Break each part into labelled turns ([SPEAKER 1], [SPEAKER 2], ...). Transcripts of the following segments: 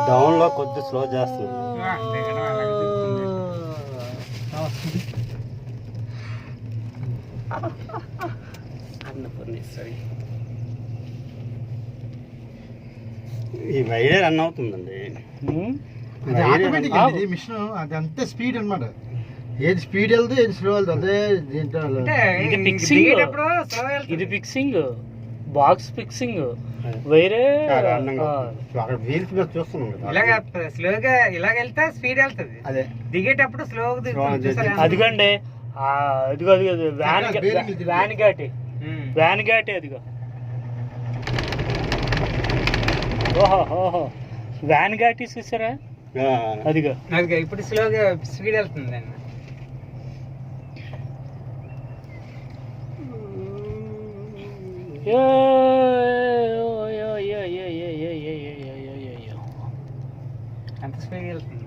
[SPEAKER 1] Down లో కొద్ది slow చేస్తుంది. ఈ వైరే రన్ అవుతుందండి.
[SPEAKER 2] అది ఆటోమేటిక్ అండి ఇది మిషన్. అది అంతే స్పీడ్ అన్నమాట. ఏది స్పీడ్ వెళ్తే ఏది స్లో వెళ్తుంది అదే దీంట్లో.
[SPEAKER 3] ఇది ఫిక్సింగ్, ఇది ఫిక్సింగ్, బాక్స్ ఫిక్సింగ్ వేరే.
[SPEAKER 1] అక్కడ వీల్స్ మీద చూస్తున్నాం కదా,
[SPEAKER 4] ఇలాగ స్లోగా ఇలాగ వెళ్తే స్పీడ్ వెళ్తుంది.
[SPEAKER 1] అదే
[SPEAKER 4] దిగేటప్పుడు స్లోగా
[SPEAKER 3] అదిగండి. అదిగో అదిగో van van Ghaati, van Ghaati అదిగో. ఓహో ఓహో వ్యాన్ ఘాటి చూసారా అదిగో.
[SPEAKER 4] అదిగో ఇప్పుడు స్లోగా స్పీడ్ వెళ్తుంది అన్న. ఎంత స్పీడ్ వెళ్తుంది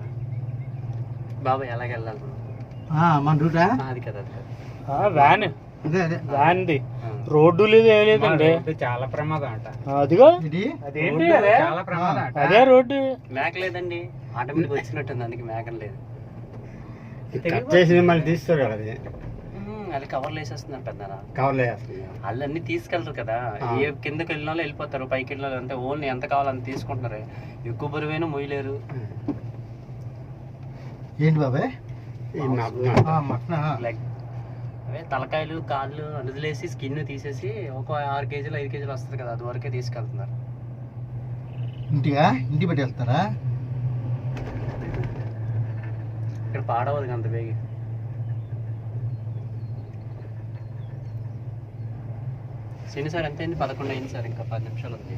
[SPEAKER 4] బాబాయ్? ఎలాగ వెళ్ళాలి
[SPEAKER 2] మన రూటా?
[SPEAKER 4] అది కదా, అది కదా
[SPEAKER 3] వ్యాన్,
[SPEAKER 2] అదే అదే
[SPEAKER 3] వ్యాన్ది. రోడ్డు లేదు ఏం లేదండి.
[SPEAKER 4] చాలా ప్రమాదం అంట.
[SPEAKER 3] అదిగో
[SPEAKER 2] ఇది
[SPEAKER 3] అదేంటి
[SPEAKER 4] చాలా ప్రమాదం అంట.
[SPEAKER 3] అదే రోడ్డు.
[SPEAKER 4] మేక లేదండి, ఆటోమేటిక్ వచ్చినట్టుంది, అందుకే మేకం లేదు.
[SPEAKER 1] కట్ చేసి మళ్ళీ తీస్తారు కదా, అది
[SPEAKER 4] అది కవర్లు వేసేస్తున్నారు పెద్ద.
[SPEAKER 1] కవర్లో వేస్తుంది.
[SPEAKER 4] వాళ్ళు అన్ని తీసుకెళ్తారు కదా, ఏ కిందకి వెళ్ళిన వాళ్ళు వెళ్ళిపోతారు, పైకి వెళ్ళిన వాళ్ళు అంతే. ఓన్లీ ఎంత కావాలో అంత తీసుకుంటున్నారు. ఎక్కువ బరువైనా మొయ్యలేరు.
[SPEAKER 2] ఏంటి బాబాయ్?
[SPEAKER 1] మటన్
[SPEAKER 4] లైక్ అవే తలకాయలు కాళ్ళు వదిలేసి స్కిన్ తీసేసి ఒక 6 కేజీలు 5 కేజీలు వస్తుంది కదా, అది వరకే తీసుకెళ్తున్నారు.
[SPEAKER 2] ఇంటి పెట్టి వెళ్తారా?
[SPEAKER 4] ఇక్కడ పాడవదు అంత బేగి. శని సార్ ఎంత అయింది? 11 అయింది సార్, ఇంకా 10 నిమిషాలు ఉంది.